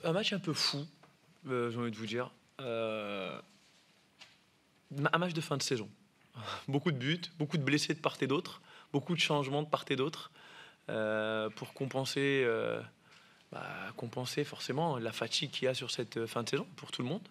Un match un peu fou, j'ai envie de vous dire. Un match de fin de saison. Beaucoup de buts, beaucoup de blessés de part et d'autre, beaucoup de changements de part et d'autre pour compenser forcément la fatigue qu'il y a sur cette fin de saison pour tout le monde.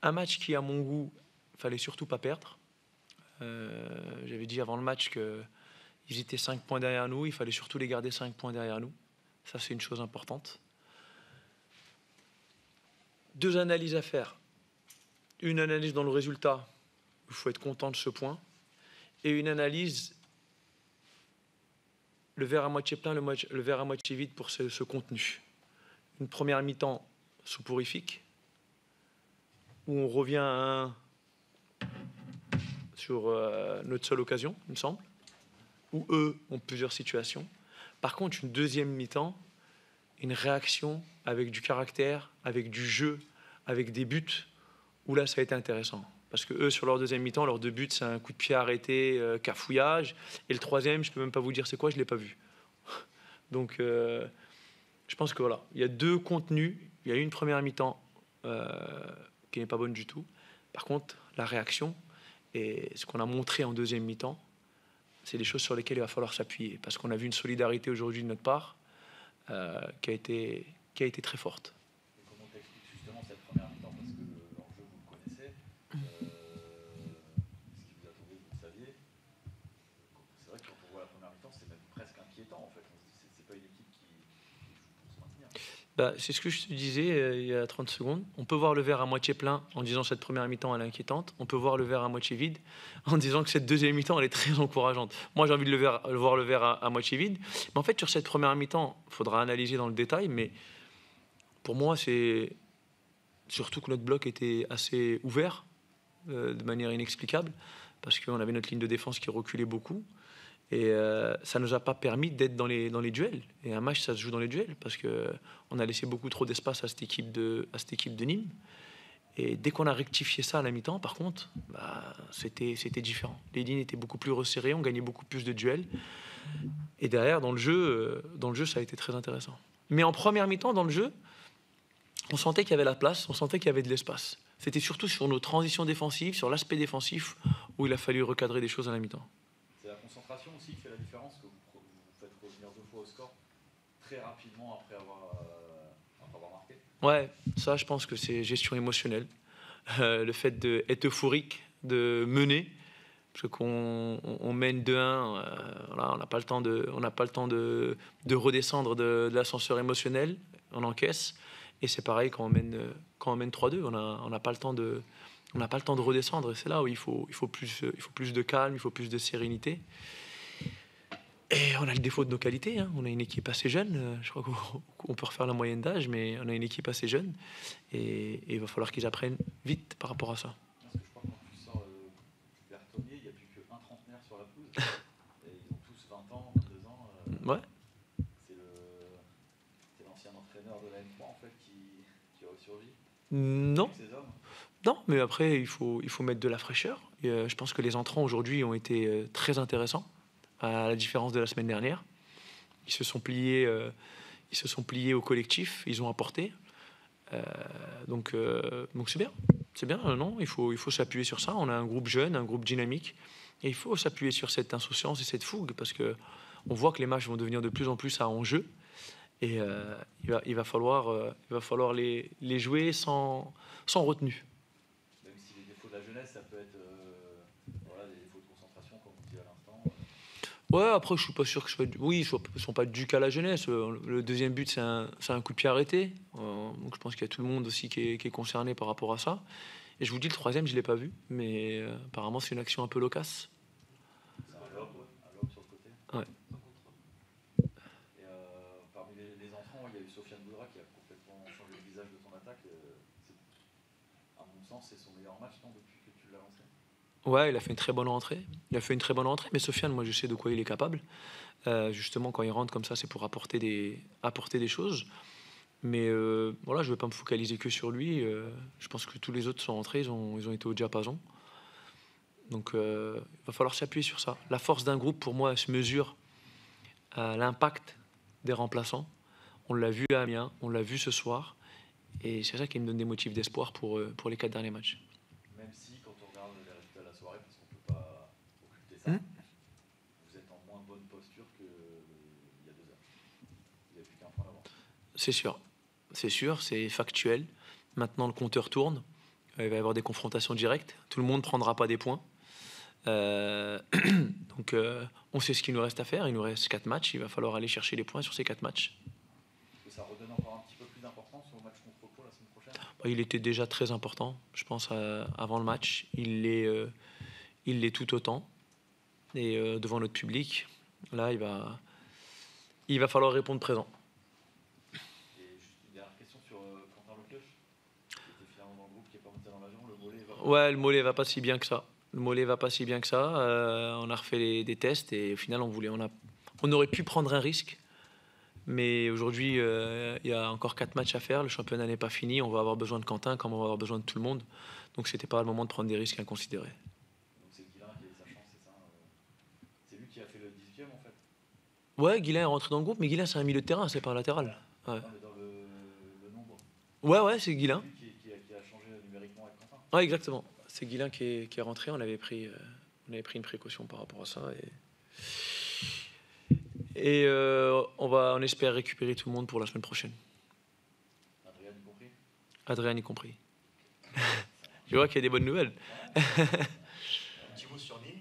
Un match qui, à mon goût, fallait surtout pas perdre. J'avais dit avant le match qu'ils étaient 5 points derrière nous, il fallait surtout les garder 5 points derrière nous. Ça, c'est une chose importante. Deux analyses à faire. Une analyse dans le résultat, il faut être content de ce point, et une analyse, le verre à moitié plein, le verre à moitié vide pour ce contenu. Une première mi-temps soporifique, où on revient à 1 sur notre seule occasion, il me semble, où eux ont plusieurs situations. Par contre, une deuxième mi-temps, une réaction avec du caractère, avec du jeu, avec des buts, où là, ça a été intéressant. Parce que eux, sur leur deuxième mi-temps, leurs 2 buts, c'est un coup de pied arrêté, cafouillage. Et le troisième, je ne peux même pas vous dire c'est quoi, je ne l'ai pas vu. Donc, je pense que voilà, il y a 2 contenus. Il y a eu une première mi-temps qui n'est pas bonne du tout. Par contre, la réaction et ce qu'on a montré en deuxième mi-temps, c'est des choses sur lesquelles il va falloir s'appuyer. Parce qu'on a vu une solidarité aujourd'hui de notre part qui a été très forte. Comment t'expliques justement cette première mi-temps? Parce que l'enjeu, vous le connaissez. Ce qui vous attendait, vous le saviez. C'est vrai que quand on voit la première mi-temps, c'est même presque inquiétant en fait. On se dit c'est pas une équipe qui joue pour se maintenir. C'est ce que je te disais il y a 30 secondes. On peut voir le verre à moitié plein en disant cette première mi-temps elle est inquiétante. On peut voir le verre à moitié vide en disant que cette deuxième mi-temps elle est très encourageante. Moi j'ai envie de voir le verre à moitié vide. Mais en fait sur cette première mi-temps, il faudra analyser dans le détail. Mais pour moi c'est surtout que notre bloc était assez ouvert de manière inexplicable parce qu'on avait notre ligne de défense qui reculait beaucoup. Et ça ne nous a pas permis d'être dans les duels. Et un match, ça se joue dans les duels, parce qu'on a laissé beaucoup trop d'espace à cette équipe de Nîmes. Et dès qu'on a rectifié ça à la mi-temps, par contre, c'était différent. Les lignes étaient beaucoup plus resserrées, on gagnait beaucoup plus de duels. Et derrière, dans le jeu, ça a été très intéressant. Mais en première mi-temps, dans le jeu, on sentait qu'il y avait la place, on sentait qu'il y avait de l'espace. C'était surtout sur nos transitions défensives, sur l'aspect défensif, où il a fallu recadrer des choses à la mi-temps. C'est la concentration aussi qui fait la différence, que vous faites revenir 2 fois au score très rapidement après avoir marqué. Ouais, ça je pense que c'est gestion émotionnelle. Le fait d'être euphorique, de mener, parce qu'on mène 2-1, voilà, on n'a pas le temps de redescendre de l'ascenseur émotionnel, on encaisse. Et c'est pareil quand on mène 3-2, on n'a pas le temps de redescendre. Et c'est là où il faut plus de calme, il faut plus de sérénité. Et on a le défaut de nos qualités, hein. On a une équipe assez jeune. Je crois qu'on peut refaire la moyenne d'âge, mais on a une équipe assez jeune. Et il va falloir qu'ils apprennent vite par rapport à ça. Parce que je crois que quand tu sors du Bertonnier, il n'y a plus qu'un trentenaire sur la pelouse. Et ils ont tous 20 ans, 22 ans. Ouais. C'est l'ancien entraîneur de la M3 en fait qui a ressurgi. Non. Avec ces hommes. Non, mais après, il faut mettre de la fraîcheur. Et, je pense que les entrants aujourd'hui ont été très intéressants, à la différence de la semaine dernière. Ils se sont pliés au collectif, ils ont apporté. Donc c'est bien. C'est bien, non, il faut s'appuyer sur ça. On a un groupe jeune, un groupe dynamique. Et il faut s'appuyer sur cette insouciance et cette fougue, parce qu'on voit que les matchs vont devenir de plus en plus à enjeu. Et il va falloir les jouer sans retenue. Même si les défauts de la jeunesse, ça peut être des défauts de concentration, comme on dit à l'instant. Ouais, après, je suis pas sûr que ils sont pas dus qu'à la jeunesse. Le deuxième but, c'est un coup de pied arrêté. Donc je pense qu'il y a tout le monde aussi qui est concerné par rapport à ça. Et je vous dis, le troisième, je l'ai pas vu, mais apparemment, c'est une action un peu loquace. C'est un lob sur le côté. Ouais. Et parmi les entrants, il y a eu Sofiane Boudra qui a complètement changé le visage de ton attaque. À mon sens, c'est son meilleur match, non, depuis que tu l'as lancé. Ouais, il a fait une très bonne rentrée. Mais Sofiane, moi, je sais de quoi il est capable. Justement, quand il rentre comme ça, c'est pour apporter des choses. Mais voilà, je ne vais pas me focaliser que sur lui. Je pense que tous les autres sont rentrés, ils ont été au diapason. Donc il va falloir s'appuyer sur ça. La force d'un groupe, pour moi, elle se mesure à l'impact des remplaçants. On l'a vu à Amiens, on l'a vu ce soir. Et c'est ça qui me donne des motifs d'espoir pour les 4 derniers matchs. Même si, quand on regarde les résultats de la soirée, parce qu'on ne peut pas occulter ça, vous êtes en moins bonne posture qu'il y a 2 heures. Il n'y a plus qu'un point d'avance. C'est sûr, c'est factuel. Maintenant, le compteur tourne. Il va y avoir des confrontations directes. Tout le monde ne prendra pas des points. Donc, on sait ce qu'il nous reste à faire. Il nous reste 4 matchs. Il va falloir aller chercher les points sur ces 4 matchs. Est-ce que ça redonne encore un petit peu plus d'importance au match contre Pau la semaine prochaine? Il était déjà très important, je pense, avant le match. Il l'est tout autant. Et devant notre public, là, il va falloir répondre présent. Et juste une dernière question sur Quentin Lecleuch, qui était finalement dans le groupe, qui n'est pas monté dans l'avion. Le mollet va... Ouais, le mollet va pas si bien que ça. On a refait des tests et au final, on aurait pu prendre un risque. Mais aujourd'hui, il y a encore 4 matchs à faire. Le championnat n'est pas fini. On va avoir besoin de Quentin comme on va avoir besoin de tout le monde. Donc, c'était pas le moment de prendre des risques inconsidérés. Donc c'est Guilain qui a eu sa chance, c'est ça? C'est lui qui a fait le 18e en fait? Ouais, Guilain est rentré dans le groupe, mais Guilain, c'est un milieu de terrain, c'est pas un latéral. Ouais, Non, mais dans le nombre. ouais, c'est Guilain. C'est lui qui a changé numériquement avec Quentin. Ouais, exactement. C'est Guilain qui est rentré. On avait pris une précaution par rapport à ça. Et on espère récupérer tout le monde pour la semaine prochaine. Adrien y compris? Adrien y compris. Je vois qu'il y a des bonnes nouvelles. Un petit mot sur Nîmes.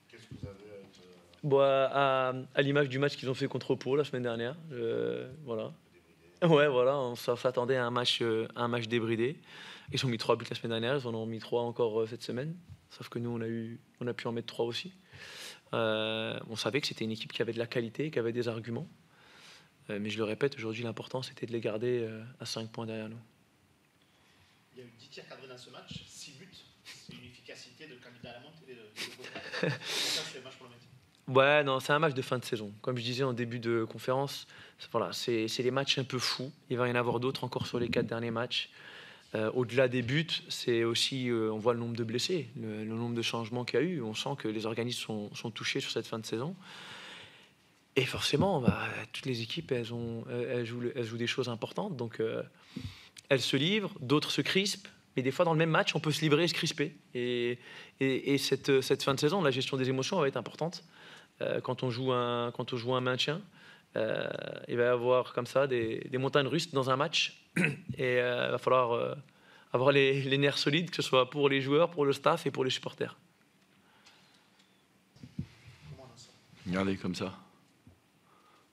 Qu'est-ce que vous avez à être... Bon, à l'image du match qu'ils ont fait contre Pau la semaine dernière. Voilà. Ouais, voilà, on s'attendait à un match débridé. Ils ont mis 3 buts la semaine dernière, ils en ont mis 3 encore cette semaine. Sauf que nous, on a pu en mettre 3 aussi. On savait que c'était une équipe qui avait de la qualité, qui avait des arguments. Mais je le répète, aujourd'hui, l'important, c'était de les garder à 5 points derrière nous. Il y a eu 10 tirs cadrés dans ce match, 6 buts. C'est une efficacité de candidat à la montée. Ça, c'est le match pour le maintien. Ouais, non, c'est un match de fin de saison. Comme je disais en début de conférence, voilà, c'est les matchs un peu fous. Il va y en avoir d'autres encore sur les 4 derniers matchs. Au-delà des buts, c'est aussi, on voit le nombre de blessés, le nombre de changements qu'il y a eu. On sent que les organismes sont touchés sur cette fin de saison. Et forcément, toutes les équipes, elles jouent des choses importantes. Donc, elles se livrent, d'autres se crispent. Mais des fois, dans le même match, on peut se livrer et se crisper. Et cette fin de saison, la gestion des émotions va être importante. Quand on joue un maintien, il va y avoir comme ça des montagnes russes dans un match. Et il va falloir avoir les nerfs solides, que ce soit pour les joueurs, pour le staff et pour les supporters. Comment on en sort? Regardez comme ça,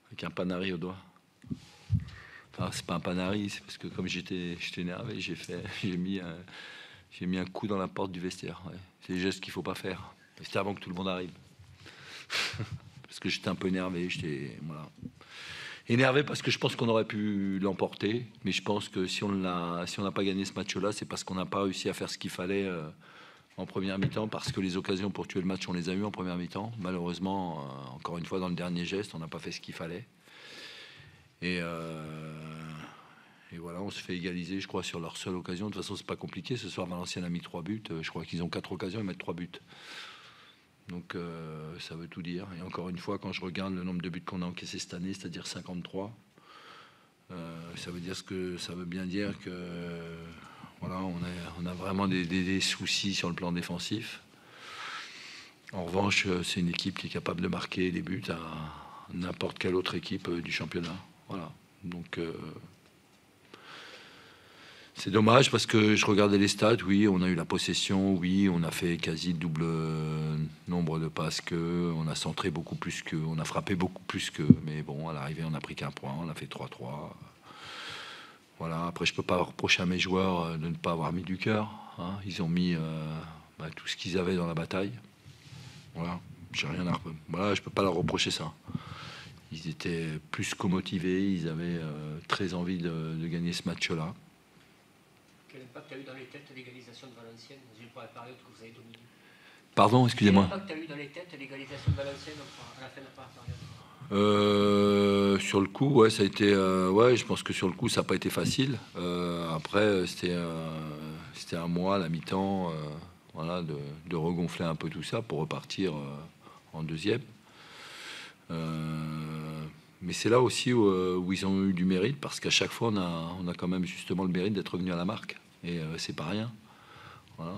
avec un panari au doigt. Enfin, c'est pas un panari, c'est parce que comme j'étais énervé, j'ai mis un coup dans la porte du vestiaire. Ouais. C'est des gestes qu'il faut pas faire. C'était avant que tout le monde arrive. Parce que j'étais un peu énervé, voilà. Énervé parce que je pense qu'on aurait pu l'emporter, mais je pense que si on n'a pas gagné ce match-là, c'est parce qu'on n'a pas réussi à faire ce qu'il fallait en première mi-temps, parce que les occasions pour tuer le match, on les a eues en première mi-temps. Malheureusement, encore une fois, dans le dernier geste, on n'a pas fait ce qu'il fallait. Et voilà, on se fait égaliser, je crois, sur leur seule occasion. De toute façon, c'est pas compliqué. Ce soir, Valenciennes a mis 3 buts. Je crois qu'ils ont 4 occasions, ils mettent 3 buts. Donc ça veut tout dire. Et encore une fois, quand je regarde le nombre de buts qu'on a encaissés cette année, c'est-à-dire 53, ça veut bien dire que voilà, on a vraiment des soucis sur le plan défensif. En revanche, c'est une équipe qui est capable de marquer des buts à n'importe quelle autre équipe du championnat. Voilà. Donc c'est dommage parce que je regardais les stats. Oui, on a eu la possession. Oui, on a fait quasi double nombre de passes qu'eux. On a centré beaucoup plus qu'eux. On a frappé beaucoup plus qu'eux. Mais bon, à l'arrivée, on a pris qu'un point. On a fait 3-3. Voilà. Après, je peux pas reprocher à mes joueurs de ne pas avoir mis du cœur. Hein. Ils ont mis tout ce qu'ils avaient dans la bataille. Voilà. J'ai rien à. Voilà, je peux pas leur reprocher ça. Ils étaient plus que motivés. Ils avaient très envie de gagner ce match-là. Quel impact tu as eu dans les têtes l'égalisation de Valenciennes dans une première période que vous avez dominée? Pardon, excusez-moi. Quel impact tu as eu dans les têtes l'égalisation de Valenciennes à la fin de la première période? Sur le coup, ouais, ça a été. Ouais, je pense que sur le coup, ça n'a pas été facile. Après, c'était à moi, à la mi-temps, voilà, de regonfler un peu tout ça pour repartir en deuxième. Mais c'est là aussi où ils ont eu du mérite, parce qu'à chaque fois, on a quand même justement le mérite d'être revenu à la marque. Et c'est pas rien. Voilà.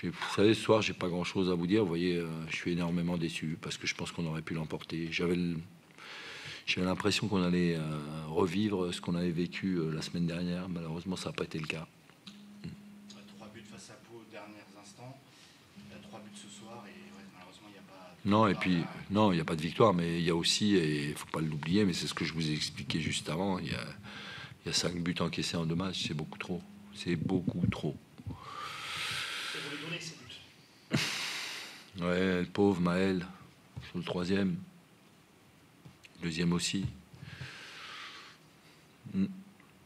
Vous savez, ce soir, j'ai pas grand-chose à vous dire. Vous voyez, je suis énormément déçu, parce que je pense qu'on aurait pu l'emporter. J'avais l'impression qu'on allait revivre ce qu'on avait vécu la semaine dernière. Malheureusement, ça n'a pas été le cas. 3 buts face à Pau aux derniers instants. Il y a 3 buts ce soir et ouais, malheureusement, il n'y a pas... Non, et puis, non, il n'y a pas de victoire, mais il y a aussi, et il ne faut pas l'oublier, mais c'est ce que je vous ai expliqué juste avant, il y a 5 buts encaissés en 2 matchs, c'est beaucoup trop. C'est beaucoup trop. Et vous les donnez, ces buts. Ouais, le pauvre Maël, sur le 3e. 2e aussi.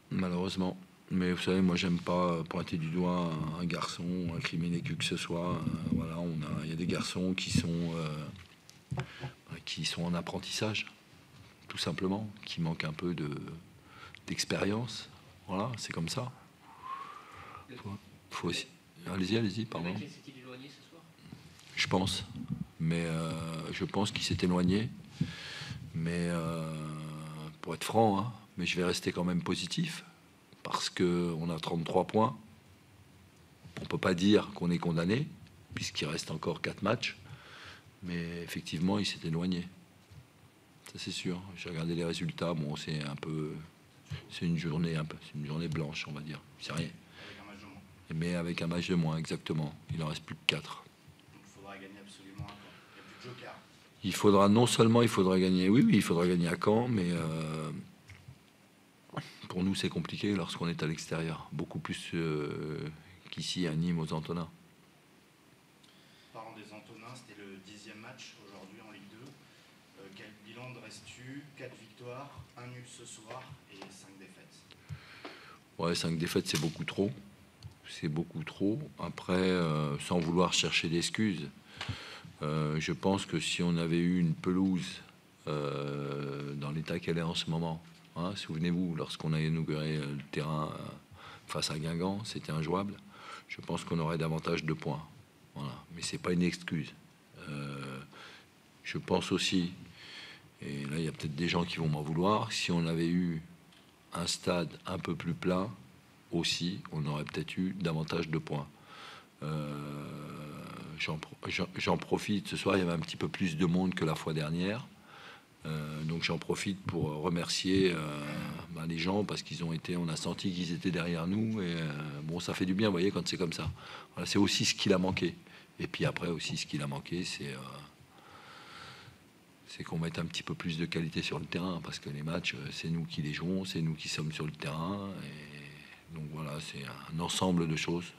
Malheureusement. Mais vous savez, moi, j'aime pas pointer du doigt un garçon, incriminer qui que ce soit. Voilà, il y a des garçons qui sont en apprentissage, tout simplement, qui manquent un peu d'expérience. Voilà, c'est comme ça. Faut aussi. Allez-y, pardon. Le mec s'est-il éloigné ce soir? Je pense. Mais je pense qu'il s'est éloigné. Mais pour être franc, hein, mais je vais rester quand même positif, parce qu'on a 33 points. On ne peut pas dire qu'on est condamné, puisqu'il reste encore 4 matchs. Mais effectivement, il s'est éloigné. Ça, c'est sûr. J'ai regardé les résultats. Bon, c'est une journée blanche, on va dire. C'est rien. Avec un match de moins. Mais avec un match de moins, exactement. Il en reste plus que 4. Donc il faudra gagner absolument un temps. Il n'y a plus de joker. Il faudra non seulement gagner, oui, il faudra gagner à Caen, mais pour nous c'est compliqué lorsqu'on est à l'extérieur, beaucoup plus qu'ici à Nîmes aux Antonins. Parlant des Antonins, c'était le 10e match aujourd'hui en Ligue 2. Quel bilan dresses-tu? 4 victoires, 1 nul ce soir et 5 défaites. Ouais, 5 défaites c'est beaucoup trop. C'est beaucoup trop. Après, sans vouloir chercher d'excuses, je pense que si on avait eu une pelouse dans l'état qu'elle est en ce moment, hein, souvenez-vous, lorsqu'on a inauguré le terrain face à Guingamp, c'était injouable. Je pense qu'on aurait davantage de points. Voilà. Mais c'est pas une excuse. Je pense aussi, et là il y a peut-être des gens qui vont m'en vouloir, si on avait eu un stade un peu plus plein aussi, on aurait peut-être eu davantage de points. J'en profite. Ce soir, il y avait un petit peu plus de monde que la fois dernière. Donc j'en profite pour remercier les gens, parce on a senti qu'ils étaient derrière nous. Et bon, ça fait du bien, vous voyez, quand c'est comme ça. Voilà, c'est aussi ce qu'il a manqué. Et puis après aussi, ce qu'il a manqué, c'est qu'on mette un petit peu plus de qualité sur le terrain, parce que les matchs, c'est nous qui les jouons, c'est nous qui sommes sur le terrain. Et donc voilà, c'est un ensemble de choses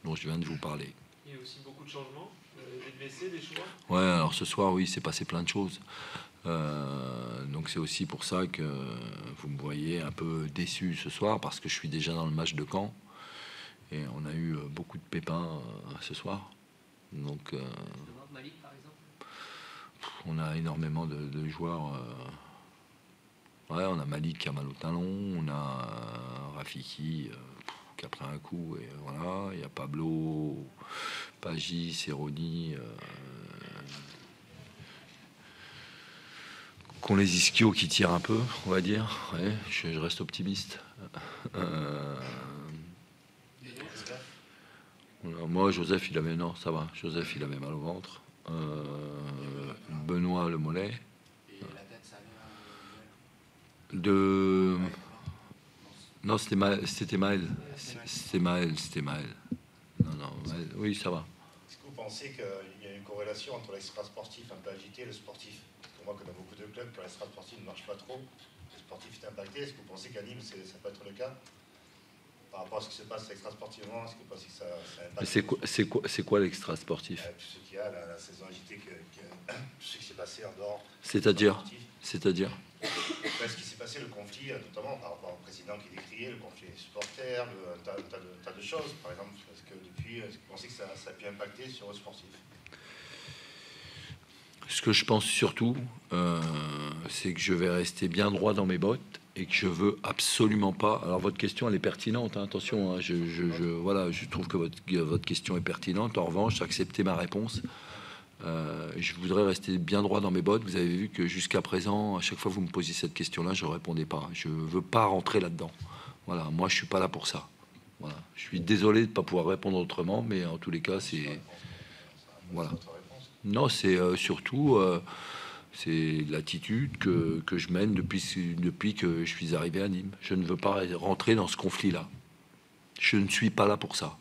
dont je viens de vous parler. Il y a aussi beaucoup de changements, des blessés, des choix. Ouais, alors ce soir, oui, c'est passé plein de choses. Donc c'est aussi pour ça que vous me voyez un peu déçu ce soir, parce que je suis déjà dans le match de Caen. Et on a eu beaucoup de pépins ce soir. Donc Malik, par exemple. on a énormément de joueurs. Ouais, on a Malik qui a mal au talon, on a Rafiki qui a pris un coup, et voilà, il y a Pablo, Pagis, Seroni, qu'on les ischios qui tirent un peu, on va dire. Ouais, je reste optimiste. Moi, Joseph, il avait... Non, ça va. Joseph, il avait mal au ventre. Benoît, le mollet. Et la tête, ça vient Non, c'était Maël. C'était Maël. Non, Maël. Oui, ça va. Est-ce que vous pensez qu'il y a une corrélation entre l'extra-sportif un peu agité et le sportif? Parce que moi, comme dans beaucoup de clubs, quand l'extra-sportif ne marche pas trop, le sportif est impacté. Est-ce que vous pensez qu'à Nîmes, ça peut être le cas? Par rapport à ce qui se passe extra-sportivement, est-ce que vous pensez que ça impacte? C'est quoi l'extra-sportif? Tout ce qu'il y a, la saison agitée, tout ce qui s'est passé en dehors. C'est-à-dire Ce qui s'est passé, le conflit, notamment par rapport au président qui est décrié, le conflit des supporters, un tas de choses, par exemple. Est-ce que vous pensez que ça a pu impacter sur le sportif? Ce que je pense surtout, c'est que je vais rester bien droit dans mes bottes, et que je veux absolument pas... Alors votre question, elle est pertinente, hein, attention, hein, voilà, je trouve que votre question est pertinente. En revanche, acceptez ma réponse. Je voudrais rester bien droit dans mes bottes. Vous avez vu que jusqu'à présent, à chaque fois que vous me posiez cette question-là, je ne répondais pas. Je ne veux pas rentrer là-dedans. Voilà, moi, je ne suis pas là pour ça. Voilà. Je suis désolé de ne pas pouvoir répondre autrement, mais en tous les cas, c'est... Voilà. Non, c'est surtout... c'est l'attitude que je mène depuis que je suis arrivé à Nîmes. Je ne veux pas rentrer dans ce conflit-là. Je ne suis pas là pour ça.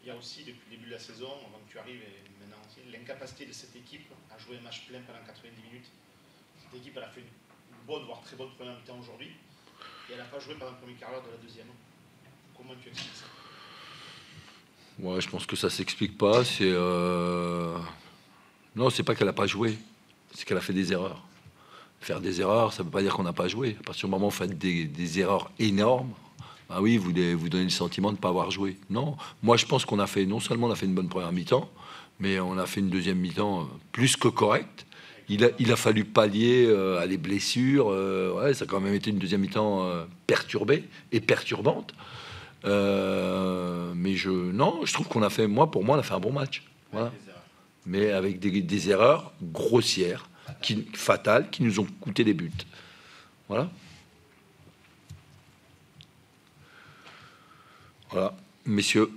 Il y a aussi, depuis le début de la saison, avant que tu arrives, et maintenant aussi, l'incapacité de cette équipe à jouer un match plein pendant 90 minutes. Cette équipe, elle a fait une bonne, voire très bonne première mi-temps aujourd'hui, et elle n'a pas joué pendant le premier quart d'heure de la deuxième. Comment tu expliques ça? Ouais, je pense que ça s'explique pas. C'est non, c'est pas qu'elle n'a pas joué, c'est qu'elle a fait des erreurs. Faire des erreurs, ça ne veut pas dire qu'on n'a pas joué. À partir du moment où vous faites des erreurs énormes, bah oui, vous donnez le sentiment de ne pas avoir joué. Non, moi je pense qu'on a fait, non seulement on a fait une bonne première mi-temps, mais on a fait une deuxième mi-temps plus que correcte. Il a fallu pallier à les blessures. Ouais, ça a quand même été une deuxième mi-temps perturbée et perturbante. Mais je trouve qu'on a fait, pour moi, on a fait un bon match. Voilà. Mais avec des erreurs grossières, fatales, qui nous ont coûté des buts. Voilà. Voilà, messieurs.